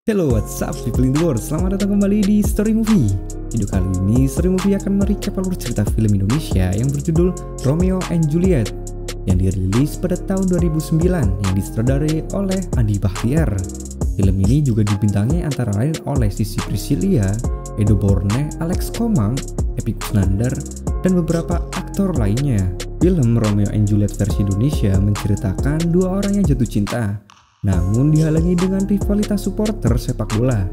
Hello, what's up people in the world? Selamat datang kembali di Story Movie. Video kali ini Story Movie akan merecap alur cerita film Indonesia yang berjudul Romeo and Juliet yang dirilis pada tahun 2009 yang disutradarai oleh Andi Bahtiar. Film ini juga dibintangi antara lain oleh Sissy Priscillia, Edo Borne, Alex Komang, Epy Kusnandar, dan beberapa aktor lainnya. Film Romeo and Juliet versi Indonesia menceritakan dua orang yang jatuh cinta, namun dihalangi dengan rivalitas supporter sepak bola.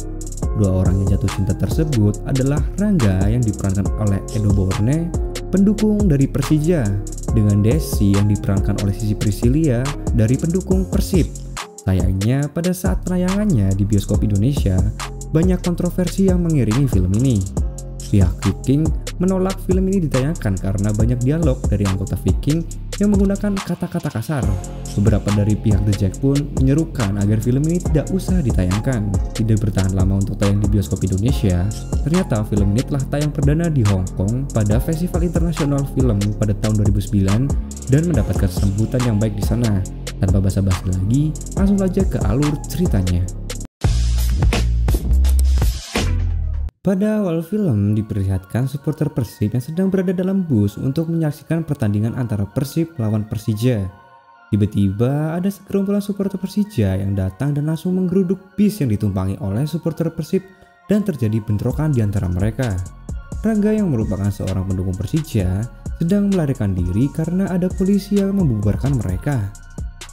Dua orang yang jatuh cinta tersebut adalah Rangga yang diperankan oleh Edo Borne, pendukung dari Persija, dengan Desi yang diperankan oleh Sissy Priscillia dari pendukung Persib. Sayangnya pada saat penayangannya di bioskop Indonesia, banyak kontroversi yang mengiringi film ini. Pihak Viking menolak film ini ditayangkan karena banyak dialog dari anggota Viking yang menggunakan kata-kata kasar. Beberapa dari pihak The Jack pun menyerukan agar film ini tidak usah ditayangkan. Tidak bertahan lama untuk tayang di bioskop Indonesia, ternyata film ini telah tayang perdana di Hong Kong pada Festival Internasional Film pada tahun 2009 dan mendapatkan sambutan yang baik di sana. Tanpa basa-basi lagi, langsung saja ke alur ceritanya. Pada awal film diperlihatkan supporter Persib yang sedang berada dalam bus untuk menyaksikan pertandingan antara Persib lawan Persija. Tiba-tiba ada segerombolan supporter Persija yang datang dan langsung menggeruduk bis yang ditumpangi oleh supporter Persib dan terjadi bentrokan di antara mereka. Rangga yang merupakan seorang pendukung Persija sedang melarikan diri karena ada polisi yang membubarkan mereka.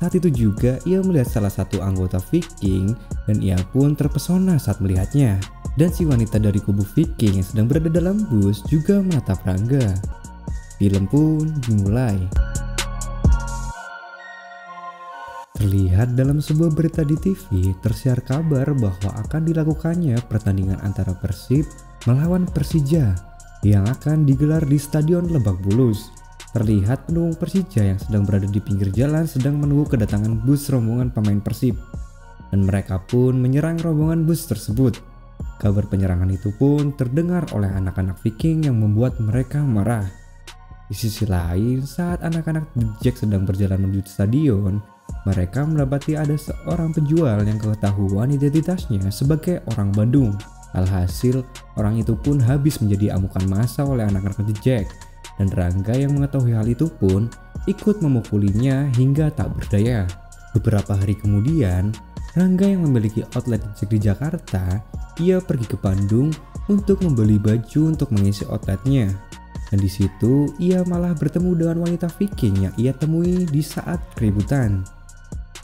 Saat itu juga ia melihat salah satu anggota Viking dan ia pun terpesona saat melihatnya. Dan si wanita dari kubu Viking yang sedang berada dalam bus juga menatap Rangga. Film pun dimulai. Terlihat dalam sebuah berita di TV tersiar kabar bahwa akan dilakukannya pertandingan antara Persib melawan Persija yang akan digelar di Stadion Lebak Bulus. Terlihat pendukung Persija yang sedang berada di pinggir jalan sedang menunggu kedatangan bus rombongan pemain Persib. Dan mereka pun menyerang rombongan bus tersebut. Kabar penyerangan itu pun terdengar oleh anak-anak Viking yang membuat mereka marah. Di sisi lain, saat anak-anak The Jack sedang berjalan menuju stadion, mereka mendapati ada seorang penjual yang ketahuan identitasnya sebagai orang Bandung. Alhasil, orang itu pun habis menjadi amukan massa oleh anak-anak The Jack. Dan Rangga yang mengetahui hal itu pun ikut memukulinya hingga tak berdaya. Beberapa hari kemudian, Rangga yang memiliki outlet di Jakarta, ia pergi ke Bandung untuk membeli baju untuk mengisi outletnya. Dan di situ ia malah bertemu dengan wanita Viking yang ia temui di saat keributan.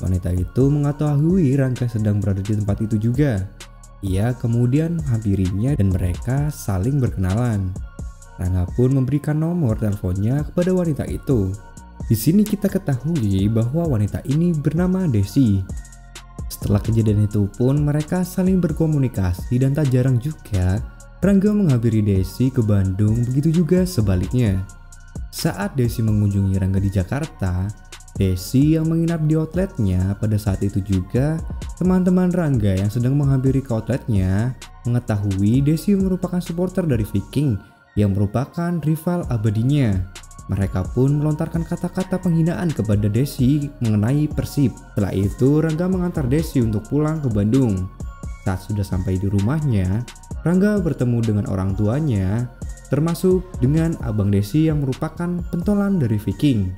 Wanita itu mengetahui Rangga sedang berada di tempat itu juga. Ia kemudian menghampirinya dan mereka saling berkenalan. Rangga pun memberikan nomor teleponnya kepada wanita itu. Di sini kita ketahui bahwa wanita ini bernama Desi. Setelah kejadian itu pun mereka saling berkomunikasi dan tak jarang juga Rangga menghampiri Desi ke Bandung, begitu juga sebaliknya. Saat Desi mengunjungi Rangga di Jakarta, Desi yang menginap di outletnya pada saat itu juga teman-teman Rangga yang sedang menghampiri ke outletnya mengetahui Desi merupakan supporter dari Viking yang merupakan rival abadinya. Mereka pun melontarkan kata-kata penghinaan kepada Desi mengenai Persib. Setelah itu Rangga mengantar Desi untuk pulang ke Bandung. Saat sudah sampai di rumahnya, Rangga bertemu dengan orang tuanya, termasuk dengan abang Desi yang merupakan pentolan dari Viking.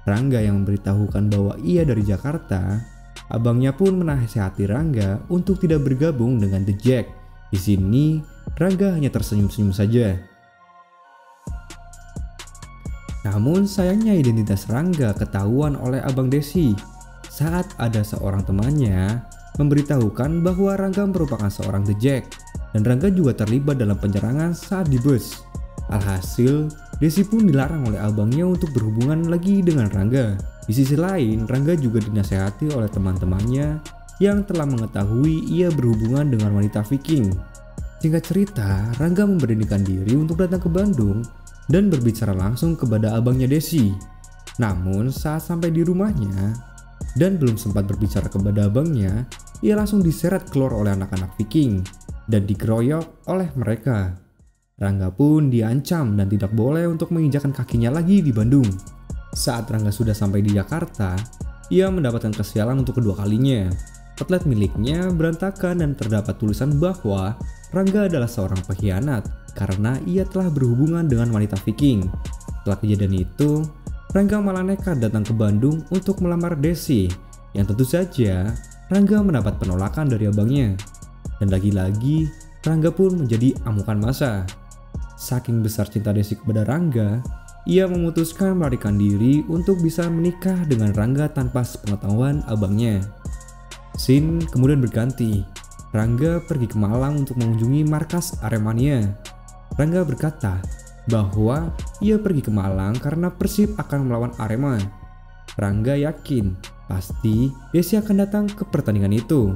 Rangga yang memberitahukan bahwa ia dari Jakarta, abangnya pun menasihati Rangga untuk tidak bergabung dengan The Jack. Di sini Rangga hanya tersenyum-senyum saja. Namun sayangnya identitas Rangga ketahuan oleh abang Desi saat ada seorang temannya memberitahukan bahwa Rangga merupakan seorang The Jack dan Rangga juga terlibat dalam penyerangan saat di bus. Alhasil, Desi pun dilarang oleh abangnya untuk berhubungan lagi dengan Rangga. Di sisi lain, Rangga juga dinasehati oleh teman-temannya yang telah mengetahui ia berhubungan dengan wanita Viking. Singkat cerita, Rangga memberanikan diri untuk datang ke Bandung dan berbicara langsung kepada abangnya Desi. Namun saat sampai di rumahnya dan belum sempat berbicara kepada abangnya, ia langsung diseret keluar oleh anak-anak Viking dan dikeroyok oleh mereka. Rangga pun diancam dan tidak boleh untuk menginjakkan kakinya lagi di Bandung. Saat Rangga sudah sampai di Jakarta, ia mendapatkan kesialan untuk kedua kalinya. outlet miliknya berantakan dan terdapat tulisan bahwa Rangga adalah seorang pengkhianat karena ia telah berhubungan dengan wanita Viking. Setelah kejadian itu, Rangga malah nekat datang ke Bandung untuk melamar Desi, yang tentu saja Rangga mendapat penolakan dari abangnya. Dan lagi-lagi, Rangga pun menjadi amukan massa. Saking besar cinta Desi kepada Rangga, ia memutuskan melarikan diri untuk bisa menikah dengan Rangga tanpa sepengetahuan abangnya. Scene kemudian berganti. Rangga pergi ke Malang untuk mengunjungi markas Aremania. Rangga berkata bahwa ia pergi ke Malang karena Persib akan melawan Arema. Rangga yakin pasti Desi akan datang ke pertandingan itu.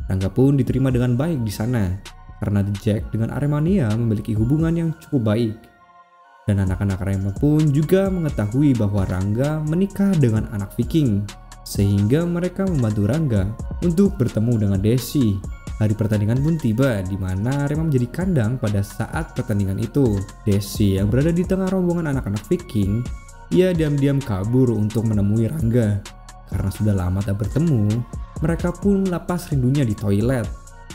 Rangga pun diterima dengan baik di sana karena The Jack dengan Aremania memiliki hubungan yang cukup baik. Dan anak-anak Arema pun juga mengetahui bahwa Rangga menikah dengan anak Viking, sehingga mereka membantu Rangga untuk bertemu dengan Desi. Hari pertandingan pun tiba di mana Arema menjadi kandang pada saat pertandingan itu. Desi yang berada di tengah rombongan anak-anak Viking, ia diam-diam kabur untuk menemui Rangga. Karena sudah lama tak bertemu, mereka pun melepas rindunya di toilet.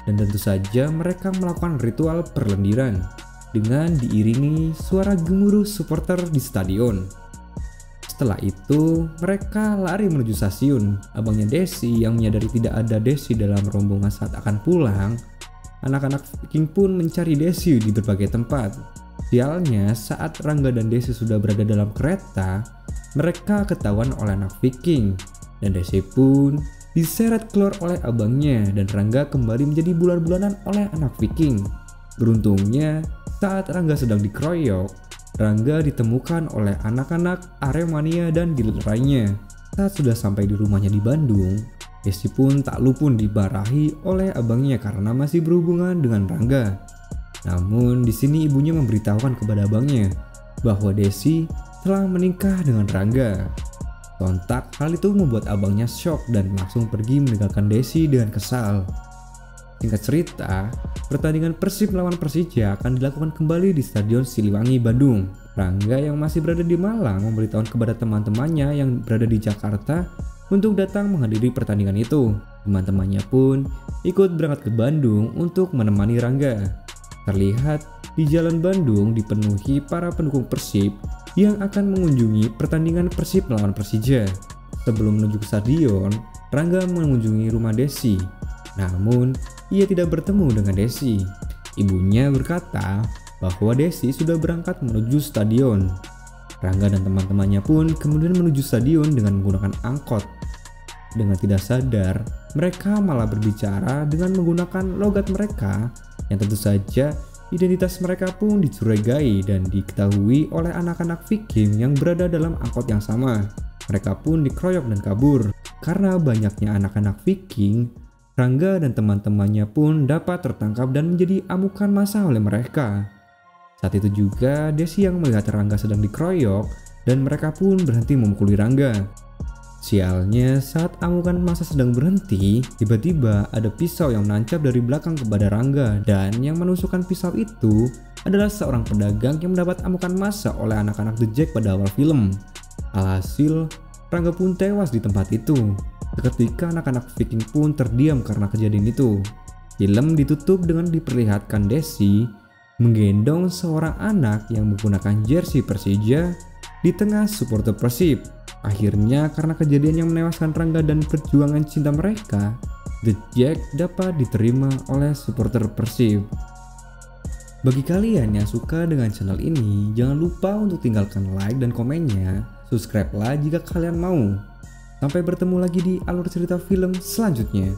Dan tentu saja mereka melakukan ritual perlendiran dengan diiringi suara gemuruh supporter di stadion. Setelah itu, mereka lari menuju stasiun. Abangnya Desi yang menyadari tidak ada Desi dalam rombongan saat akan pulang, anak-anak Viking pun mencari Desi di berbagai tempat. Sialnya, saat Rangga dan Desi sudah berada dalam kereta, mereka ketahuan oleh anak Viking, dan Desi pun diseret keluar oleh abangnya, dan Rangga kembali menjadi bulan-bulanan oleh anak Viking. Beruntungnya, saat Rangga sedang dikeroyok, Rangga ditemukan oleh anak-anak Aremania dan dilerainya. Saat sudah sampai di rumahnya di Bandung, Desi pun tak luput dimarahi oleh abangnya karena masih berhubungan dengan Rangga. Namun di sini ibunya memberitahukan kepada abangnya bahwa Desi telah menikah dengan Rangga. Sontak hal itu membuat abangnya syok dan langsung pergi meninggalkan Desi dengan kesal. Singkat cerita, pertandingan Persib melawan Persija akan dilakukan kembali di Stadion Siliwangi, Bandung. Rangga yang masih berada di Malang memberitahukan kepada teman-temannya yang berada di Jakarta untuk datang menghadiri pertandingan itu. Teman-temannya pun ikut berangkat ke Bandung untuk menemani Rangga. Terlihat di jalan Bandung dipenuhi para pendukung Persib yang akan mengunjungi pertandingan Persib melawan Persija. Sebelum menuju ke stadion, Rangga mengunjungi rumah Desi. Namun, ia tidak bertemu dengan Desi. Ibunya berkata bahwa Desi sudah berangkat menuju stadion. Rangga dan teman-temannya pun kemudian menuju stadion dengan menggunakan angkot. Dengan tidak sadar, mereka malah berbicara dengan menggunakan logat mereka yang tentu saja identitas mereka pun dicurigai dan diketahui oleh anak-anak Viking yang berada dalam angkot yang sama. Mereka pun dikeroyok dan kabur. Karena banyaknya anak-anak Viking, Rangga dan teman-temannya pun dapat tertangkap dan menjadi amukan massa oleh mereka. Saat itu juga Desi yang melihat Rangga sedang dikeroyok dan mereka pun berhenti memukuli Rangga. Sialnya, saat amukan massa sedang berhenti, tiba-tiba ada pisau yang menancap dari belakang kepada Rangga, dan yang menusukkan pisau itu adalah seorang pedagang yang mendapat amukan massa oleh anak-anak The Jack pada awal film. Alhasil, Rangga pun tewas di tempat itu. Seketika anak-anak Viking pun terdiam karena kejadian itu. Film ditutup dengan diperlihatkan Desi menggendong seorang anak yang menggunakan jersey Persija di tengah supporter Persib. Akhirnya karena kejadian yang menewaskan Rangga dan perjuangan cinta mereka, The Jack dapat diterima oleh supporter Persib. Bagi kalian yang suka dengan channel ini, jangan lupa untuk tinggalkan like dan komennya. Subscribe lah jika kalian mau. Sampai bertemu lagi di alur cerita film selanjutnya.